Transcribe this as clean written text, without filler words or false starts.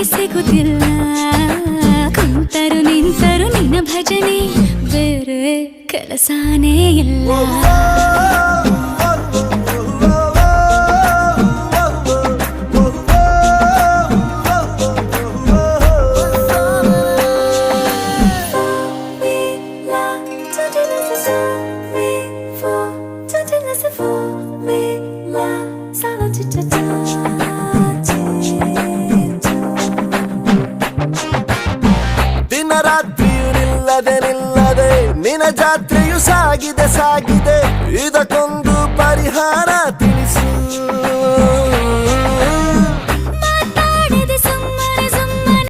ಯಾಕೆ ಸಿಗುತ್ತಿಲ್ಲ ಕುಂತರು ನಿಂತರು ನಿನ್ನ ಭಜನೆ ಬೇರೆ ಕೆಲಸನೇ ಇಲ್ಲ ದಿನ ರಾತ್ರಿಯು ನಿಲ್ಲದೆ ನಿನ್ನ ಜಾತ್ರೆಯು ಸಾಗಿದೆ ಇದಕ್ಕೊಂದು ಪರಿಹಾರ ತಿಳಿಸು